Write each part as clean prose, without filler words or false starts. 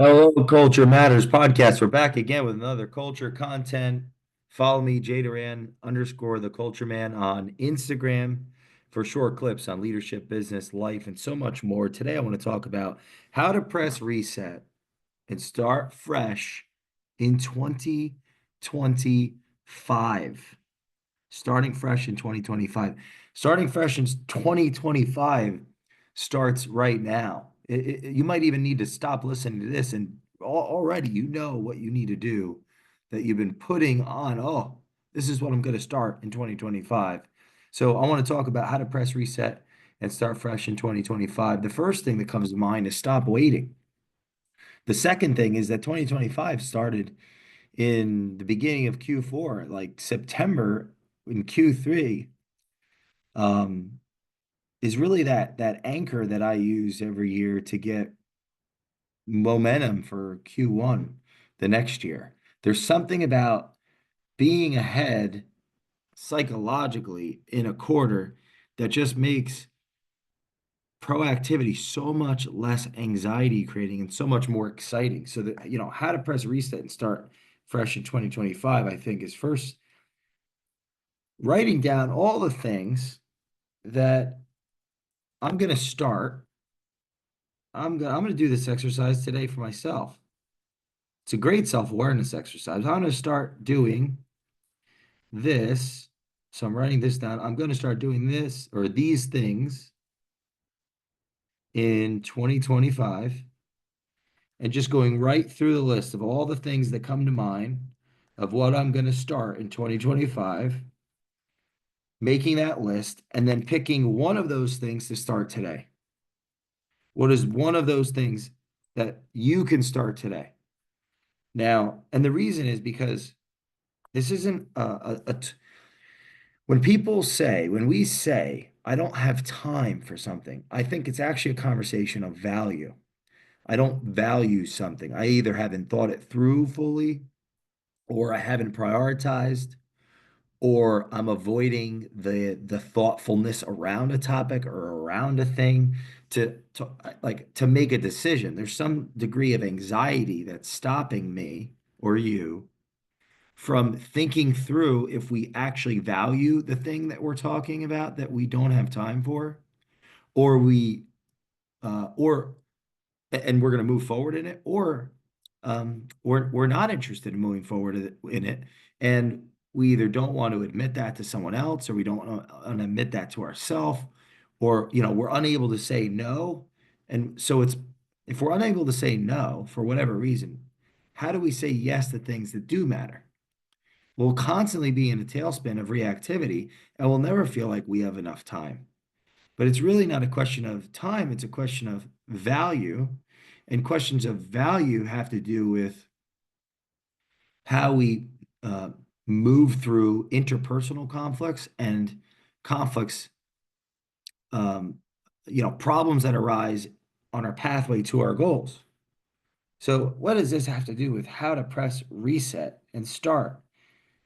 Hello, Culture Matters podcast. We're back again with another culture content. Follow me, Jay Doran underscore the culture man on Instagram for short clips on leadership, business, life, and so much more. Today, I want to talk about how to press reset and start fresh in 2025. Starting fresh in 2025. Starting fresh in 2025 starts right now. You might even need to stop listening to this and already you know what you need to do that you've been putting on. Oh, this is what I'm going to start in 2025. So I want to talk about how to press reset and start fresh in 2025. The first thing that comes to mind is stop waiting. The second thing is that 2025 started in the beginning of Q4, like September in Q3, um, is really that anchor that I use every year to get momentum for Q1 the next year. There's something about being ahead psychologically in a quarter that just makes proactivity so much less anxiety creating and so much more exciting. So that, how to press reset and start fresh in 2025, I think is first writing down all the things that I'm going to start. I'm going to do this exercise today for myself. It's a great self-awareness exercise. I'm going to start doing this. So I'm writing this down. I'm going to start doing this or these things in 2025 and just going right through the list of all the things that come to mind of what I'm going to start in 2025, making that list and then picking one of those things to start today. What is one of those things that you can start today? Now, and the reason is because this isn't when people say, when we say, I don't have time for something, I think it's actually a conversation of value. I don't value something. I either haven't thought it through fully, or I haven't prioritized, or I'm avoiding the thoughtfulness around a topic or around a thing to make a decision. There's some degree of anxiety that's stopping me or you from thinking through if we actually value the thing that we're talking about that we don't have time for, or or and we're going to move forward in it, or we're not interested in moving forward in it, and we either don't want to admit that to someone else, or we don't want to admit that to ourselves, or we're unable to say no. And so it's if we're unable to say no for whatever reason, how do we say yes to things that do matter? We'll constantly be in a tailspin of reactivity and we'll never feel like we have enough time. But it's really not a question of time, it's a question of value. And questions of value have to do with how we uh, move through interpersonal conflicts and conflicts, um, problems that arise on our pathway to our goals. So, what does this have to do with how to press reset and start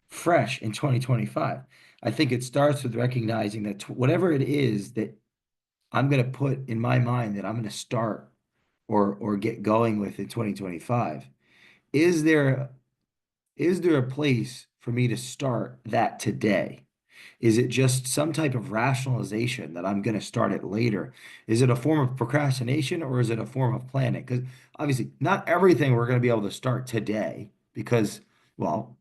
fresh in 2025? I think it starts with recognizing that whatever it is that I'm going to put in my mind that I'm going to start or get going with in 2025, is there is there a place for me to start that today? Is it just some type of rationalization that I'm going to start it later? Is it a form of procrastination or is it a form of planning? Because obviously, not everything we're going to be able to start today because, well,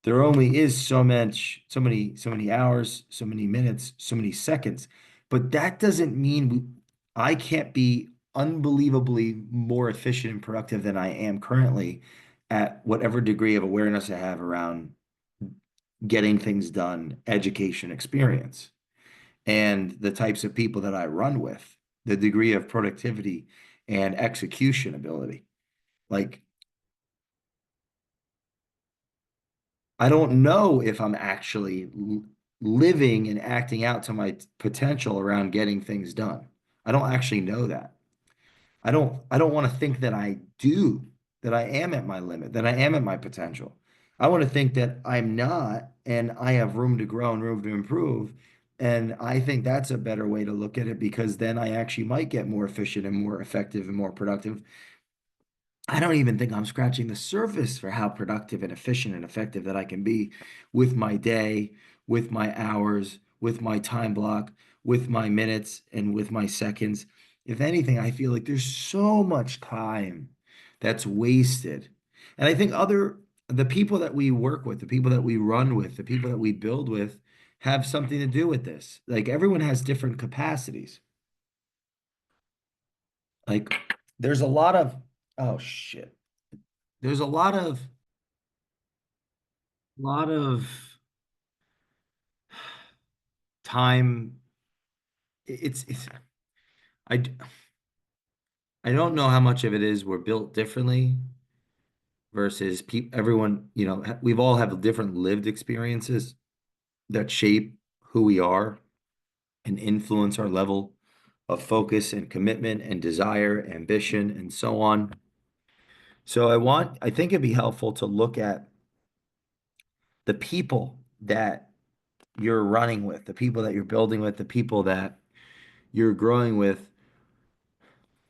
there only is so many hours, so many minutes, so many seconds. But that doesn't mean I can't be unbelievably more efficient and productive than I am currently at whatever degree of awareness I have around getting things done, education, experience, and the types of people that I run with, the degree of productivity and execution ability. Like, I don't know if I'm actually living and acting out to my potential around getting things done. I don't actually know that. I don't want to think that I do, that I am at my limit, that I am at my potential. I want to think that I'm not and I have room to grow and room to improve And I think that's a better way to look at it because then I actually might get more efficient and more effective and more productive. I don't even think I'm scratching the surface for how productive and efficient and effective that I can be with my day, with my hours, with my time block, with my minutes, and with my seconds. If anything, I feel like there's so much time that's wasted. And I think the people that we work with, the people that we run with, the people that we build with have something to do with this. Like everyone has different capacities. Like there's a lot of, oh shit. There's a lot of time. It's I d- I don't know how much of it is we're built differently versus everyone, we've all have different lived experiences that shape who we are and influence our level of focus and commitment and desire, ambition, and so on. So I think it'd be helpful to look at the people that you're running with, the people that you're building with, the people that you're growing with,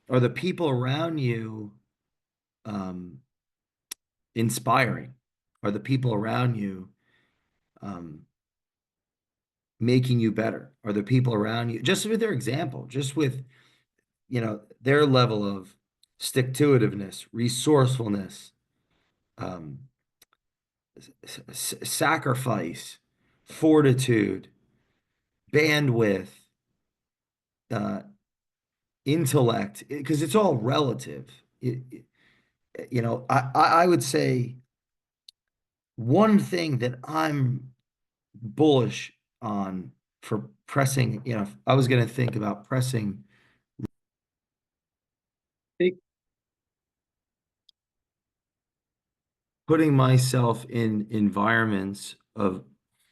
are the people around you um, inspiring? Are the people around you um, making you better? Are the people around you, just with their example, just with, their level of stick-to-itiveness, resourcefulness, um, sacrifice, fortitude, bandwidth, uh, intellect, because it's all relative. I would say one thing that I'm bullish on for pressing, if I was going to think about pressing, putting myself in environments of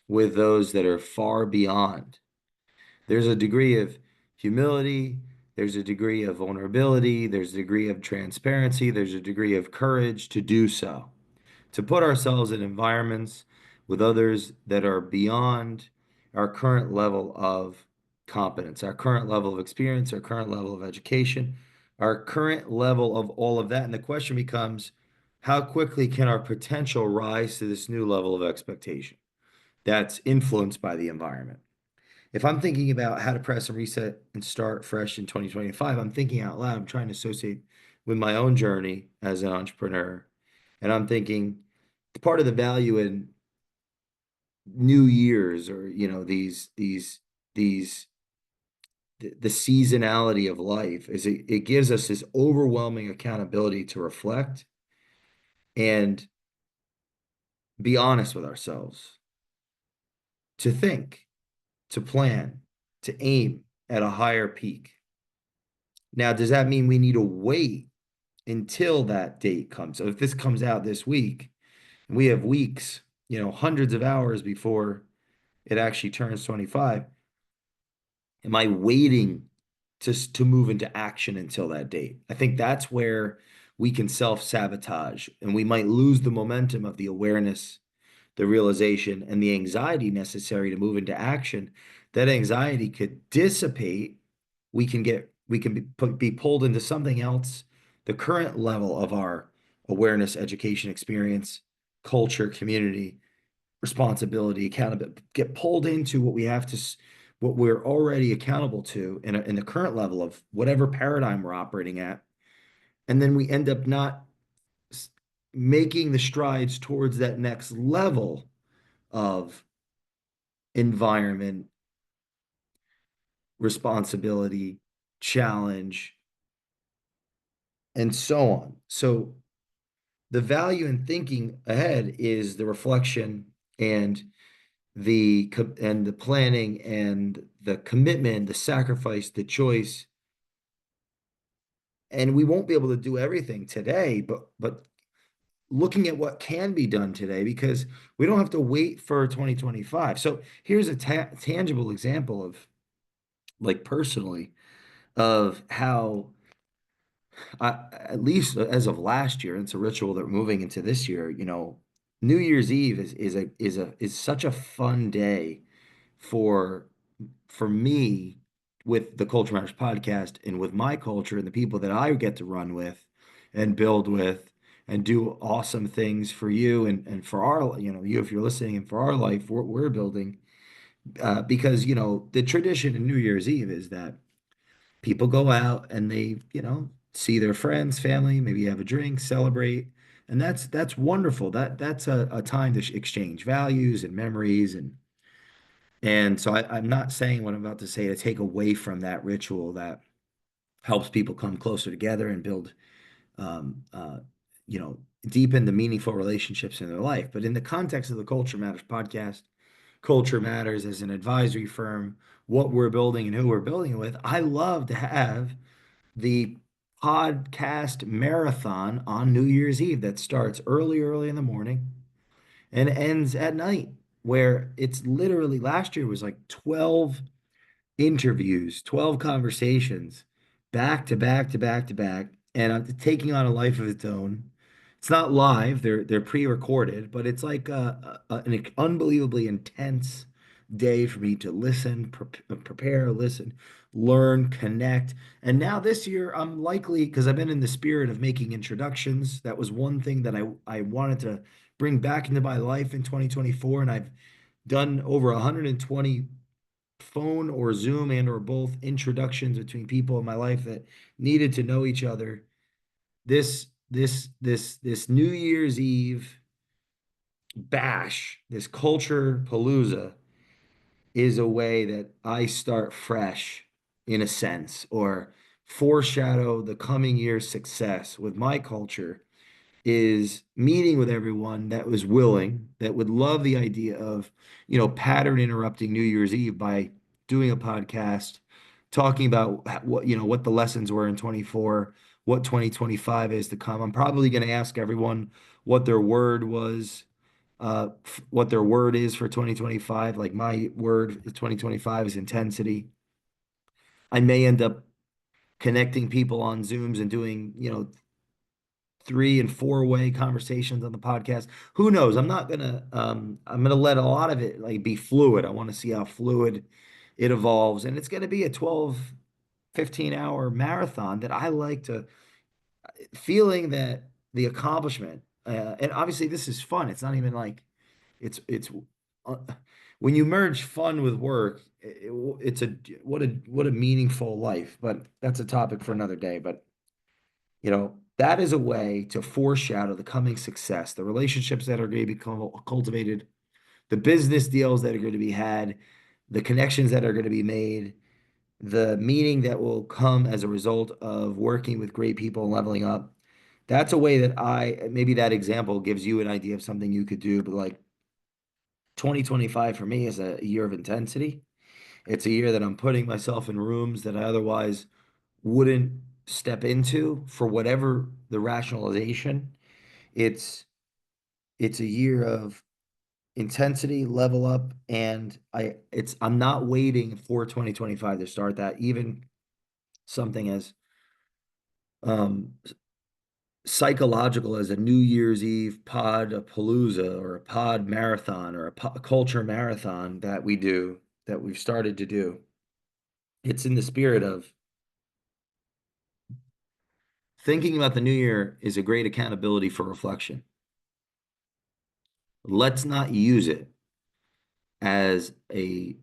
with those that are far beyond. There's a degree of humility, there's a degree of vulnerability, there's a degree of transparency, there's a degree of courage to do so, to put ourselves in environments with others that are beyond our current level of competence, our current level of experience, our current level of education, our current level of all of that. And the question becomes, how quickly can our potential rise to this new level of expectation that's influenced by the environment? If I'm thinking about how to press and reset and start fresh in 2025, I'm thinking out loud. I'm trying to associate with my own journey as an entrepreneur. And I'm thinking part of the value in New Year's or, these, the seasonality of life is it gives us this overwhelming accountability to reflect and be honest with ourselves, to think, to plan, to aim at a higher peak. Now, does that mean we need to wait until that date comes? So if this comes out this week, we have weeks, hundreds of hours before it actually turns 25. Am I waiting to move into action until that date? I think that's where we can self-sabotage and we might lose the momentum of the awareness, the realization, and the anxiety necessary to move into action. That anxiety could dissipate. We can be pulled into something else. The current level of our awareness, education, experience, culture, community, responsibility, accountability, get pulled into what we're already accountable to in the current level of whatever paradigm we're operating at. And then we end up not making the strides towards that next level of environment, responsibility, challenge, and so on. So the value in thinking ahead is the reflection and the planning and the commitment, the sacrifice, the choice. And we won't be able to do everything today, but looking at what can be done today because we don't have to wait for 2025. So here's a tangible example of like personally of how at least as of last year, it's a ritual that we're moving into this year, New Year's Eve is such a fun day for for me, with the Culture Matters podcast and with my culture and the people that I get to run with and build with and do awesome things for you and for our, you, if you're listening, and for our life, we're building, because, the tradition in New Year's Eve is that people go out and they, see their friends, family, maybe have a drink, celebrate. And that's wonderful. That's a time to exchange values and memories, and so I'm not saying what I'm about to say to take away from that ritual that helps people come closer together and build, um, uh, deepen the meaningful relationships in their life. But in the context of the Culture Matters podcast, Culture Matters as an advisory firm, what we're building and who we're building it with, I love to have the podcast marathon on New Year's Eve that starts early, early in the morning and ends at night, where it's literally last year was like 12 interviews, 12 conversations, back to back to back to back, and I'm taking on a life of its own. It's not live; they're pre-recorded, but it's like an unbelievably intense day for me to listen, prepare, listen, learn, connect. And now this year, I'm likely, because I've been in the spirit of making introductions. That was one thing that I wanted to bring back into my life in 2024, and I've done over 120 phone or Zoom and or both introductions between people in my life that needed to know each other. This New Year's Eve bash, this culture palooza is a way that I start fresh in a sense, or foreshadow the coming year's success with my culture, is meeting with everyone that was willing, that would love the idea of, pattern interrupting New Year's Eve by doing a podcast, talking about what the lessons were in 24, what 2025 is to come. I'm probably going to ask everyone what their word was, what their word is for 2025. Like my word for 2025 is intensity. I may end up connecting people on Zooms and doing, 3 and 4 way conversations on the podcast. Who knows? I'm gonna let a lot of it like be fluid. I want to see how fluid it evolves. And it's gonna be a 12, 15 hour marathon that I like to feeling that the accomplishment. And obviously this is fun. It's not even like it's uh, when you merge fun with work, it's a what a meaningful life. But that's a topic for another day. But that is a way to foreshadow the coming success, the relationships that are going to be cultivated, the business deals that are going to be had, the connections that are going to be made, the meaning that will come as a result of working with great people and leveling up. That's a way that maybe that example gives you an idea of something you could do, but like 2025 for me is a year of intensity. It's a year that I'm putting myself in rooms that I otherwise wouldn't step into for whatever the rationalization. It's it's a year of intensity, level up, and I'm not waiting for 2025 to start that. Even something as um psychological as a New Year's Eve pod a palooza or a pod marathon or a culture marathon that we've started to do. It's in the spirit of thinking about the new year is a great accountability for reflection. Let's not use it as a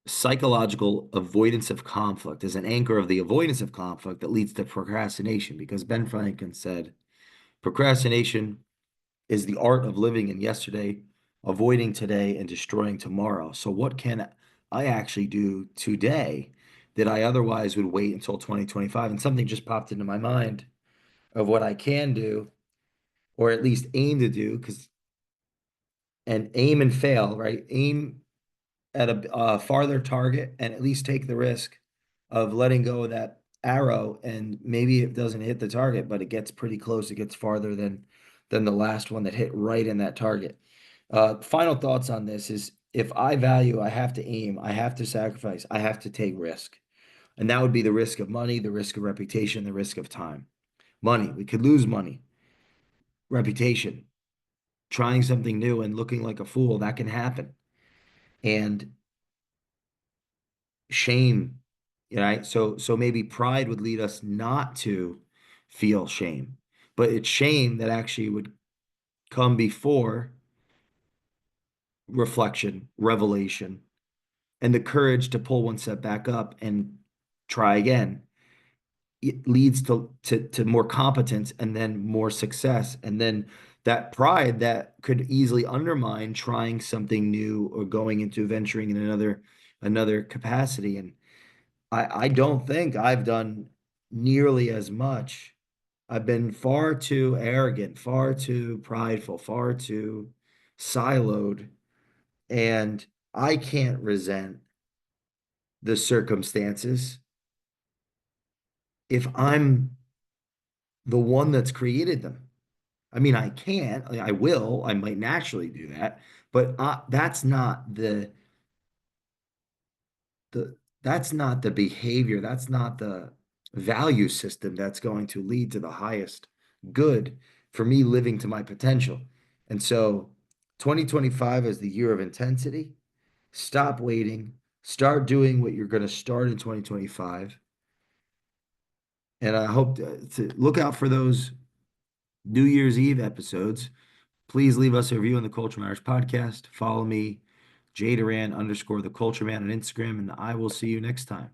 psychological avoidance of conflict, as an anchor of the avoidance of conflict that leads to procrastination. Because Ben Franklin said, procrastination is the art of living in yesterday, avoiding today, and destroying tomorrow. So, what can I actually do today that I otherwise would wait until 2025? And something just popped into my mind of what I can do, or at least aim to do, and aim and fail, right? Aim at a farther target and at least take the risk of letting go of that arrow, and maybe it doesn't hit the target, but it gets pretty close. It gets farther than the last one that hit right in that target. Final thoughts on this is if I value, I have to aim, I have to sacrifice, I have to take risk. And that would be the risk of money, the risk of reputation, the risk of time. Money, we could lose money. Reputation, trying something new and looking like a fool, that can happen. And shame, right? So maybe pride would lead us not to feel shame, but it's shame that actually would come before reflection, revelation, and the courage to pull one step back up and try again. It leads to more competence and then more success. And then that pride that could easily undermine trying something new or going into venturing in another capacity. And I don't think I've done nearly as much. I've been far too arrogant, far too prideful, far too siloed, and I can't resent the circumstances if I'm the one that's created them. I mean, I can't, I will, I might naturally do that, but that's not the that's not the behavior, that's not the value system that's going to lead to the highest good for me living to my potential. And so 2025 is the year of intensity. Stop waiting, start doing what you're going to start in 2025. And I hope to look out for those New Year's Eve episodes. Please leave us a review on the Culture Matters podcast. Follow me, Jay Doran _ the Culture Man on Instagram, and I will see you next time.